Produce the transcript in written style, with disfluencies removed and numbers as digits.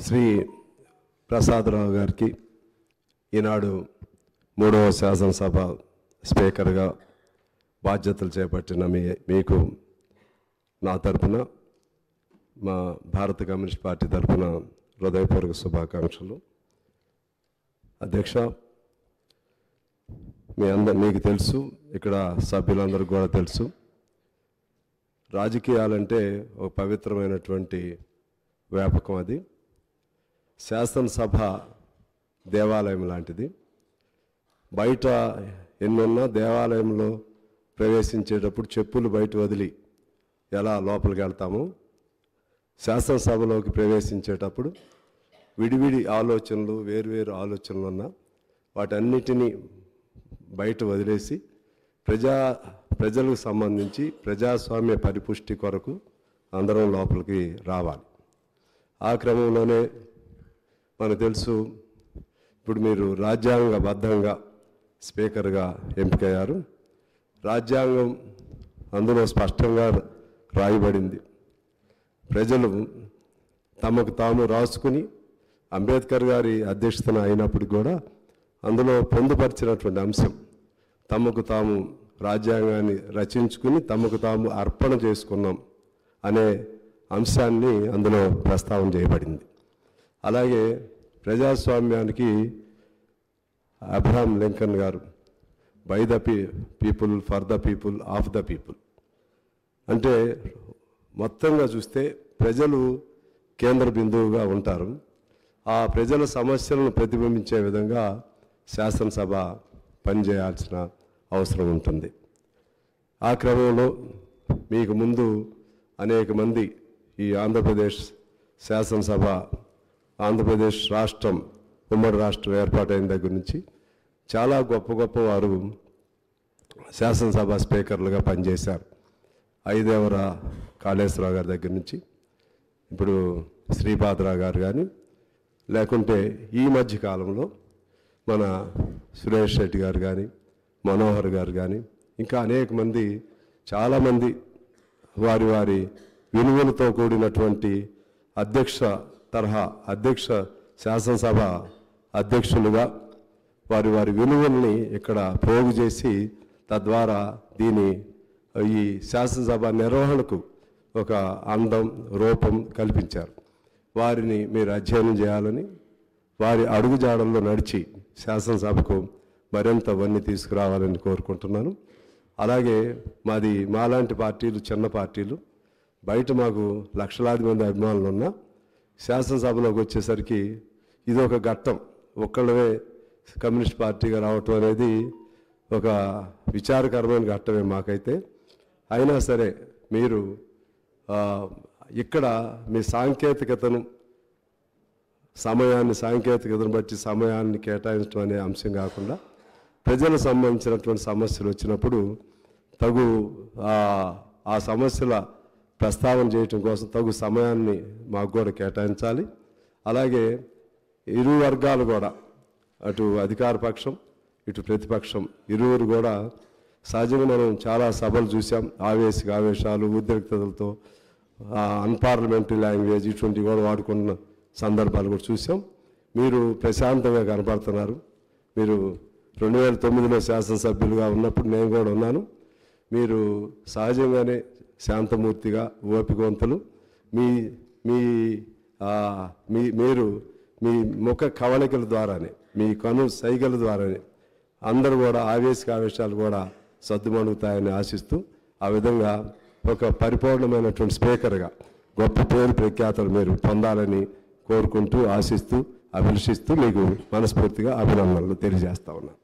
శ్రీ ప్రసాదరావు గారికి ఈనాడు 3వ శాసనసభ స్పీకర్గా బాధ్యతలు చేపట్టిన మీకు నా తరపున మా భారత కమ్యూనిస్ట్ పార్టీ తరపున హృదయపూర్వక శుభాకాంక్షలు. అధ్యక్ష, మీకు తెలుసు, ఇక్కడ సభ్యులందరికీ కూడా తెలుసు, రాజకీయాలంటే ఒక పవిత్రమైనటువంటి వ్యాపకం. అది శాసనసభ దేవాలయం లాంటిది. బయట ఎన్నున్నా దేవాలయంలో ప్రవేశించేటప్పుడు చెప్పులు బయట వదిలి ఎలా లోపలికి వెళ్తామో, శాసనసభలోకి ప్రవేశించేటప్పుడు విడివిడి ఆలోచనలు, వేరువేరు ఆలోచనలు ఉన్న వాటన్నిటినీ బయట వదిలేసి ప్రజలకు సంబంధించి ప్రజాస్వామ్య పరిపుష్టి కొరకు అందరం లోపలికి రావాలి. ఆ క్రమంలోనే మనకు తెలుసు, ఇప్పుడు మీరు రాజ్యాంగబద్ధంగా స్పీకర్గా ఎంపికయ్యారు. రాజ్యాంగం అందులో స్పష్టంగా రాయబడింది. ప్రజలు తమకు తాము రాసుకుని అంబేద్కర్ గారి అధ్యక్షతన అయినప్పుడు కూడా అందులో పొందుపరిచినటువంటి అంశం, తమకు తాము రాజ్యాంగాన్ని రచించుకుని తమకు తాము అర్పణ చేసుకున్నాం అనే అంశాన్ని అందులో ప్రస్తావన చేయబడింది. అలాగే ప్రజాస్వామ్యానికి అబ్రహాం లింకన్ గారు by the people, for the people, of the people అంటే మొత్తంగా చూస్తే ప్రజలు కేంద్ర బిందువుగా ఉంటారు. ఆ ప్రజల సమస్యలను ప్రతిబింబించే విధంగా శాసనసభ పనిచేయాల్సిన అవసరం ఉంటుంది. ఆ క్రమంలో మీకు ముందు అనేక మంది ఈ ఆంధ్రప్రదేశ్ శాసనసభ, ఆంధ్రప్రదేశ్ రాష్ట్రం, ఉమ్మడి రాష్ట్రం ఏర్పాటైన దగ్గర నుంచి చాలా గొప్ప వారు శాసనసభ స్పీకర్లుగా పనిచేశారు. ఐదేవర కాళేశ్వరరావు గారి దగ్గర నుంచి ఇప్పుడు శ్రీపాదరావు గారు కానీ, లేకుంటే ఈ మధ్య కాలంలో మన సురేష్ రెడ్డి గారు కానీ, మనోహర్ గారు కానీ, ఇంకా అనేక మంది, చాలామంది వారి వారి విలువలతో కూడినటువంటి అధ్యక్ష శాసనసభ అధ్యక్షులుగా వారి వారి విలువల్ని ఇక్కడ పోగు చేసి తద్వారా ఈ శాసనసభ నిర్వహణకు ఒక అందం, రూపం కల్పించారు. వారిని మీరు అధ్యయనం చేయాలని, వారి అడుగుజాడల్లో నడిచి శాసనసభకు మరింత వన్నీ తీసుకురావాలని కోరుకుంటున్నాను. అలాగే మాలాంటి పార్టీలు, చిన్న పార్టీలు, బయట మాకు లక్షలాది మంది అభిమానులు ఉన్నా శాసనసభలోకి వచ్చేసరికి ఇది ఒక ఘట్టం. ఒక్కళ్ళవే కమ్యూనిస్ట్ పార్టీగా రావటం అనేది ఒక విచారకరమైన ఘట్టమే మాకైతే. అయినా సరే మీరు ఇక్కడ మీ సాంకేతికతను బట్టి సమయాన్ని కేటాయించడం అనే అంశం కాకుండా ప్రజలకు సంబంధించినటువంటి సమస్యలు వచ్చినప్పుడు ఆ సమస్యల ప్రస్తావన చేయటం కోసం తగు సమయాన్ని మాకు కూడా కేటాయించాలి. అలాగే ఇరు వర్గాలు కూడా, అటు అధికార పక్షం ఇటు ప్రతిపక్షం ఇరువురు కూడా, సహజంగా మనం చాలా సభలు చూసాం, ఆవేశాలు, ఉద్రిక్తతలతో అన్పార్లమెంటరీ లాంగ్వేజ్ ఇటువంటివి కూడా వాడుకున్న సందర్భాలు కూడా చూసాం. మీరు ప్రశాంతంగా కనపడుతున్నారు. మీరు 2009లో శాసనసభ్యులుగా ఉన్నప్పుడు నేను కూడా ఉన్నాను. మీరు సహజంగానే శాంతమూర్తిగా, ఓపికవంతులు. మీరు మీ ముఖ కవళికల ద్వారానే, మీ కను సైగల ద్వారానే అందరూ కూడా ఆవేశాలు కూడా సద్దుమణుగుతాయని ఆశిస్తూ, ఆ విధంగా ఒక పరిపూర్ణమైనటువంటి స్పీకర్గా గొప్ప పేరు ప్రఖ్యాతలు మీరు పొందాలని కోరుకుంటూ, ఆశిస్తూ, అభిలషిస్తూ మీకు మనస్ఫూర్తిగా అభినందనలు తెలియజేస్తా ఉన్నాను.